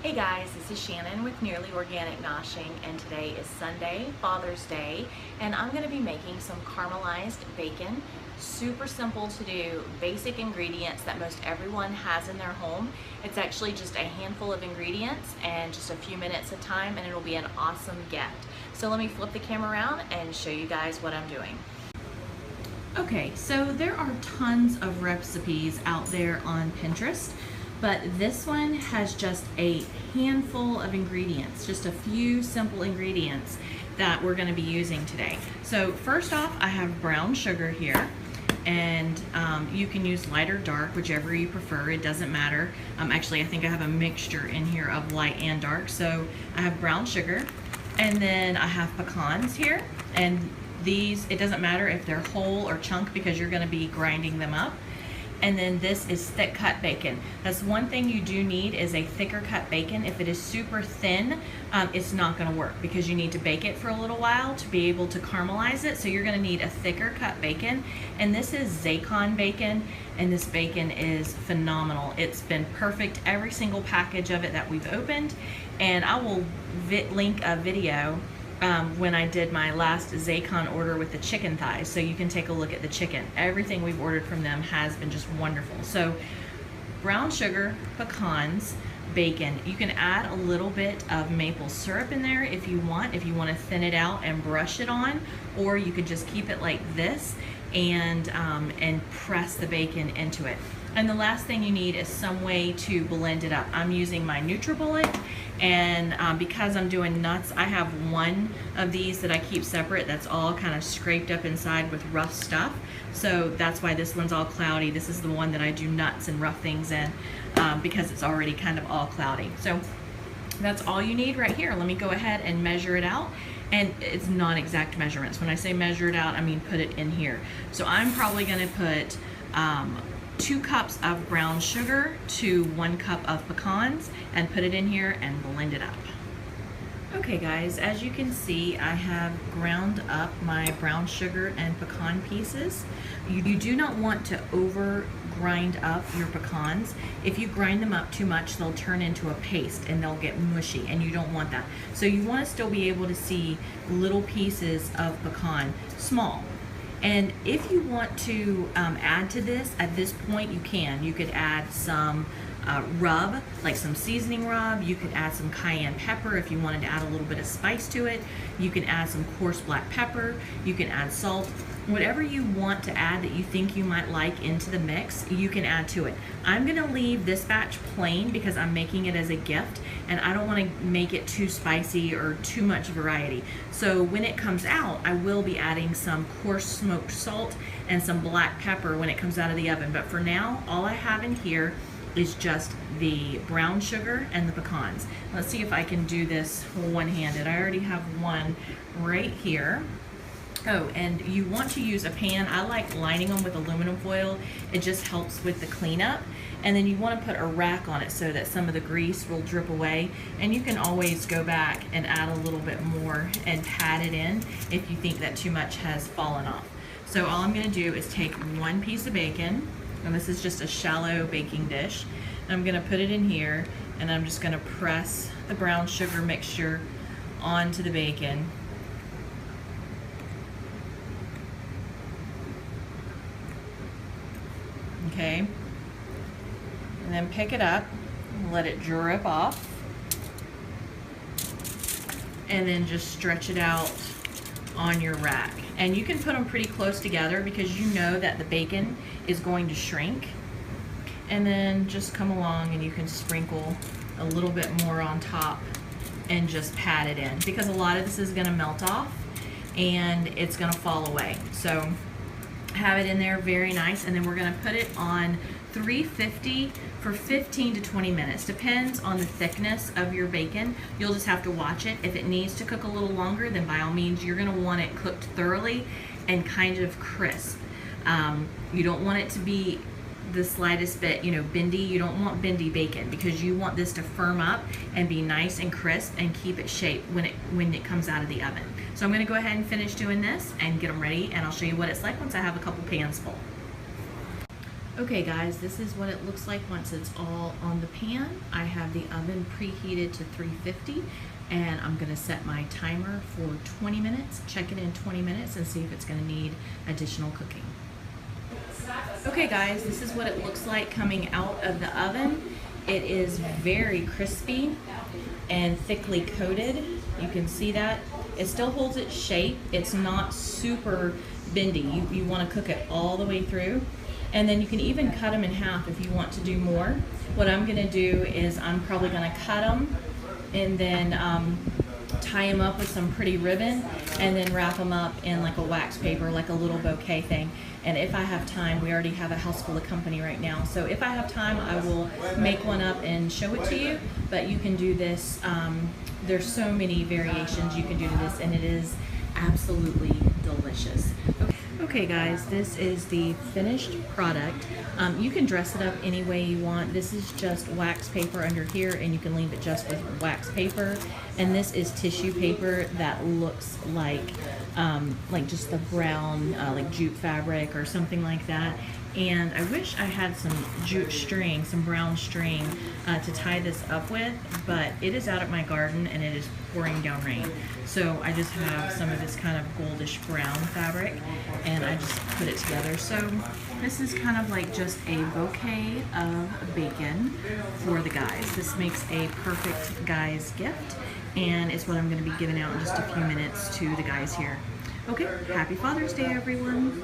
Hey guys, this is Shannon with Nearly Organic Noshing, and today is Sunday, Father's Day, and I'm going to be making some caramelized bacon. Super simple to do, basic ingredients that most everyone has in their home. It's actually just a handful of ingredients and just a few minutes of time, and it'll be an awesome gift. So let me flip the camera around and show you guys what I'm doing. Okay, so there are tons of recipes out there on Pinterest, but this one has just a handful of ingredients, just a few simple ingredients that we're going to be using today. So first off, I have brown sugar here, and you can use light or dark, whichever you prefer. It doesn't matter. Actually, I think I have a mixture in here of light and dark. So I have brown sugar, and then I have pecans here, and these, it doesn't matter if they're whole or chunk because you're going to be grinding them up. And then this is thick cut bacon. That's one thing you do need, is a thicker cut bacon. If it is super thin, it's not gonna work because you need to bake it for a little while to be able to caramelize it. So you're gonna need a thicker cut bacon. And this is Zacon bacon, and this bacon is phenomenal. It's been perfect, every single package of it that we've opened. And I will link a video when I did my last Zacon order with the chicken thighs, so you can take a look at the chicken. Everything we've ordered from them has been just wonderful. So brown sugar, pecans, bacon. You can add a little bit of maple syrup in there if you want to thin it out and brush it on, or you could just keep it like this and press the bacon into it. And the last thing you need is some way to blend it up. I'm using my NutriBullet, and because I'm doing nuts, I have one of these that I keep separate that's all kind of scraped up inside with rough stuff. So that's why this one's all cloudy. This is the one that I do nuts and rough things in because it's already kind of all cloudy. So that's all you need right here. Let me go ahead and measure it out. And it's not exact measurements. When I say measure it out, I mean put it in here. So I'm probably gonna put 2 cups of brown sugar to 1 cup of pecans and put it in here and blend it up. Okay guys, as you can see, I have ground up my brown sugar and pecan pieces. You do not want to over grind up your pecans. If you grind them up too much, they'll turn into a paste and they'll get mushy, and you don't want that. So you want to still be able to see little pieces of pecan, small. And if you want to add to this, at this point you can. You could add some rub, like some seasoning rub. You could add some cayenne pepper if you wanted to add a little bit of spice to it. You can add some coarse black pepper. You can add salt. Whatever you want to add that you think you might like into the mix, you can add to it. I'm gonna leave this batch plain because I'm making it as a gift, and I don't wanna make it too spicy or too much variety. So when it comes out, I will be adding some coarse smoked salt and some black pepper when it comes out of the oven. But for now, all I have in here is just the brown sugar and the pecans. Let's see if I can do this one-handed. I already have one right here. Oh, and you want to use a pan. I like lining them with aluminum foil. It just helps with the cleanup. And then you want to put a rack on it so that some of the grease will drip away. And you can always go back and add a little bit more and pat it in if you think that too much has fallen off. So all I'm going to do is take 1 piece of bacon, and this is just a shallow baking dish. And I'm going to put it in here, and I'm just going to press the brown sugar mixture onto the bacon. Okay, and then pick it up, let it drip off, and then just stretch it out on your rack. And you can put them pretty close together because you know that the bacon is going to shrink. And then just come along and you can sprinkle a little bit more on top and just pat it in, because a lot of this is gonna melt off and it's gonna fall away. So have it in there very nice, and then we're going to put it on 350 for 15 to 20 minutes. Depends on the thickness of your bacon. You'll just have to watch it. If it needs to cook a little longer, then by all means you're going to want it cooked thoroughly and kind of crisp. You don't want it to be the slightest bit, bendy. You don't want bendy bacon because you want this to firm up and be nice and crisp and keep it shaped when it comes out of the oven. So I'm going to go ahead and finish doing this and get them ready, and I'll show you what it's like once I have a couple pans full. Okay guys, this is what it looks like once it's all on the pan. I have the oven preheated to 350 and I'm gonna set my timer for 20 minutes, check it in 20 minutes and see if it's gonna need additional cooking. Okay guys, this is what it looks like coming out of the oven. It is very crispy and thickly coated. You can see that. It still holds its shape. It's not super bendy. You wanna cook it all the way through. And then you can even cut them in half if you want to do more. What I'm gonna do is I'm probably gonna cut them and then tie them up with some pretty ribbon and then wrap them up in like a wax paper, like a little bouquet thing. And if I have time, we already have a house full of company right now, so if I have time, I will make one up and show it to you. But you can do this, there's so many variations you can do to this, and it is absolutely delicious. Okay guys, this is the finished product. You can dress it up any way you want. This is just wax paper under here, and you can leave it just with wax paper. And this is tissue paper that looks like just the brown, like jute fabric or something like that. And I wish I had some jute string, some brown string to tie this up with, but it is out at my garden and it is pouring down rain. So I just have some of this kind of goldish brown fabric and I just put it together. So this is kind of like just a bouquet of bacon for the guys. This makes a perfect guy's gift, and it's what I'm going to be giving out in just a few minutes to the guys here. Okay, happy Father's Day, everyone.